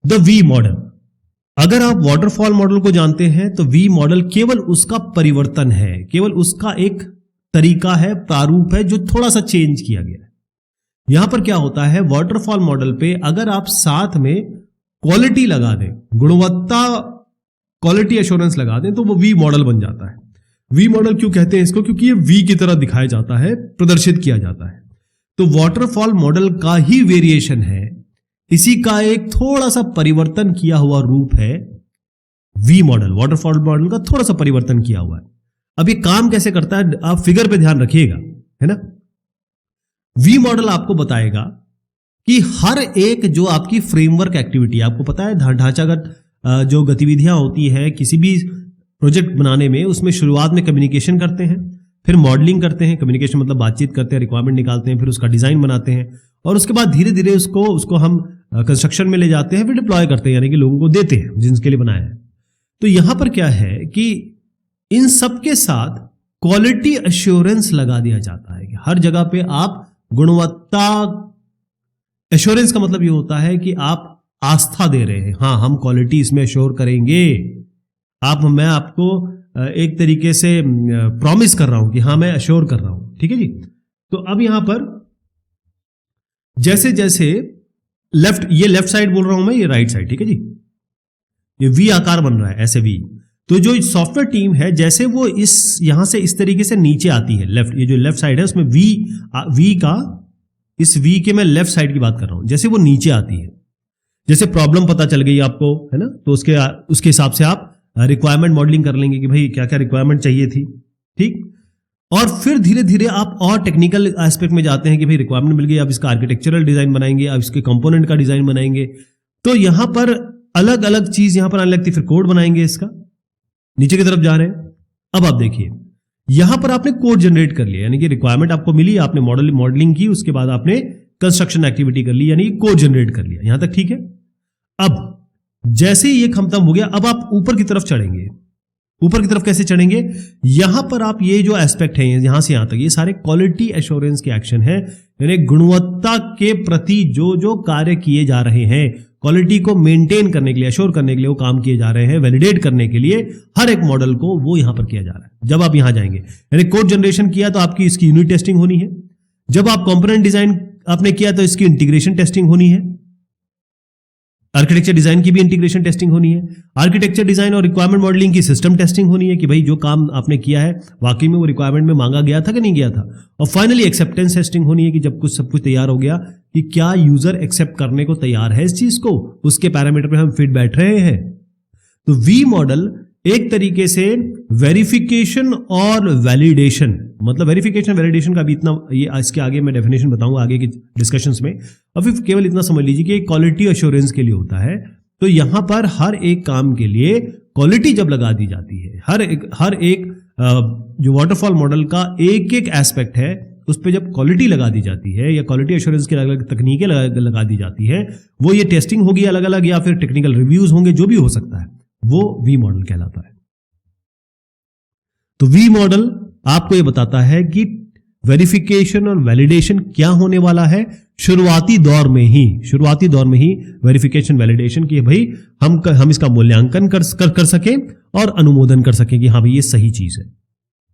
The V model. अगर आप waterfall model को जानते हैं तो वी मॉडल केवल उसका परिवर्तन है, केवल उसका एक तरीका है, प्रारूप है जो थोड़ा सा चेंज किया गया है। यहां पर क्या होता है, वाटरफॉल मॉडल पे अगर आप साथ में क्वालिटी लगा दें, गुणवत्ता क्वालिटी एश्योरेंस लगा दें, तो वो वी मॉडल बन जाता है। वी मॉडल क्यों कहते हैं इसको? क्योंकि ये वी की तरह दिखाया जाता है, प्रदर्शित किया जाता है। तो वाटरफॉल मॉडल का ही वेरिएशन है, इसी का एक थोड़ा सा परिवर्तन किया हुआ रूप है वी मॉडल। वाटरफॉल मॉडल का थोड़ा सा परिवर्तन किया हुआ है। अब ये काम कैसे करता है, आप फिगर पे ध्यान रखिएगा, है ना। वी मॉडल आपको बताएगा कि हर एक जो आपकी फ्रेमवर्क एक्टिविटी, आपको पता है ढांचागत जो गतिविधियां होती है किसी भी प्रोजेक्ट बनाने में, उसमें शुरुआत में कम्युनिकेशन करते हैं, फिर मॉडलिंग करते हैं। कम्युनिकेशन मतलब बातचीत करते हैं, रिक्वायरमेंट निकालते हैं, फिर उसका डिजाइन बनाते हैं, और उसके बाद धीरे धीरे उसको हम कंस्ट्रक्शन में ले जाते हैं, फिर डिप्लॉय करते हैं, यानी कि लोगों को देते हैं जिनके लिए बनाया है। तो यहां पर क्या है कि इन सब के साथ क्वालिटी एश्योरेंस लगा दिया जाता है कि हर जगह पे आप गुणवत्ता एश्योरेंस का मतलब ये होता है कि आप आस्था दे रहे हैं, हाँ हम क्वालिटी इसमें एश्योर करेंगे। मैं आपको एक तरीके से प्रॉमिस कर रहा हूं कि हाँ मैं एश्योर कर रहा हूं, ठीक है जी। तो अब यहां पर जैसे जैसे ये लेफ्ट साइड बोल रहा हूं मैं, ये राइट साइड, ठीक है जी। ये वी आकार बन रहा है, ऐसे वी। तो जो सॉफ्टवेयर टीम है, जैसे वो यहां से इस तरीके से नीचे आती है, लेफ्ट, ये जो लेफ्ट साइड है उसमें इस वी के मैं लेफ्ट साइड की बात कर रहा हूं। जैसे वो नीचे आती है, जैसे प्रॉब्लम पता चल गई आपको, है ना, तो उसके हिसाब से आप रिक्वायरमेंट मॉडलिंग कर लेंगे कि भाई क्या क्या रिक्वायरमेंट चाहिए थी, ठीक। और फिर धीरे धीरे आप और टेक्निकल एस्पेक्ट में जाते हैं कि भाई रिक्वायरमेंट मिल गई, अब इसका आर्किटेक्चरल डिजाइन बनाएंगे, अब इसके कंपोनेंट का डिजाइन बनाएंगे। तो यहां पर अलग अलग चीज यहां पर आने लगती, फिर कोड बनाएंगे इसका, नीचे की तरफ जा रहे हैं। अब आप देखिए, यहां पर आपने कोड जनरेट कर लिया, यानी कि रिक्वायरमेंट आपको मिली, आपने मॉडलिंग की, उसके बाद आपने कंस्ट्रक्शन एक्टिविटी कर ली, यानी कोड जनरेट कर लिया। यहां तक ठीक है। अब जैसे ही ये खत्म हो गया, अब आप ऊपर की तरफ चढ़ेंगे। ऊपर की तरफ कैसे चढ़ेंगे? यहां पर आप ये जो एस्पेक्ट है, यहां से यहां तक, ये सारे क्वालिटी एश्योरेंस के एक्शन है, यानी गुणवत्ता के प्रति जो जो कार्य किए जा रहे हैं, क्वालिटी को मेंटेन करने के लिए, एश्योर करने के लिए वो काम किए जा रहे हैं, वैलिडेट करने के लिए हर एक मॉडल को, वो यहां पर किया जा रहा है। जब आप यहां जाएंगे, यानी कोड जनरेशन किया तो आपकी इसकी यूनिट टेस्टिंग होनी है। जब आप कंपोनेंट डिजाइन आपने किया तो इसकी इंटीग्रेशन टेस्टिंग होनी है। आर्किटेक्चर डिजाइन की भी इंटीग्रेशन टेस्टिंग होनी है। आर्किटेक्चर डिजाइन और रिक्वायरमेंट मॉडलिंग की सिस्टम टेस्टिंग होनी है कि भाई जो काम आपने किया है वाकई में वो रिक्वायरमेंट में मांगा गया था कि नहीं गया था। और फाइनली एक्सेप्टेंस टेस्टिंग होनी है कि जब सब कुछ तैयार हो गया कि क्या यूजर एक्सेप्ट करने को तैयार है इस चीज को, उसके पैरामीटर पे हम फिट बैठ रहे हैं। तो वी मॉडल एक तरीके से वेरिफिकेशन और वैलिडेशन, मतलब वेरिफिकेशन वैलिडेशन का भी इतना, ये इसके आगे मैं डेफिनेशन बताऊंगा आगे की डिस्कशंस में। और फिर केवल इतना समझ लीजिए कि क्वालिटी एश्योरेंस के लिए होता है। तो यहां पर हर एक काम के लिए क्वालिटी जब लगा दी जाती है, हर एक जो वाटरफॉल मॉडल का एक एक एस्पेक्ट है, उस पर जब क्वालिटी लगा दी जाती है या क्वालिटी एश्योरेंस की अलग अलग तकनीकें लगा दी जाती है, वो ये टेस्टिंग होगी अलग अलग, या फिर टेक्निकल रिव्यूज होंगे, जो भी हो सकता है, वो वी मॉडल कहलाता है। तो वी मॉडल आपको यह बताता है कि वेरिफिकेशन और वैलिडेशन क्या होने वाला है शुरुआती दौर में ही वेरिफिकेशन वैलिडेशन की भाई हम इसका मूल्यांकन कर सकें और अनुमोदन कर सकें कि हाँ भाई ये सही चीज है।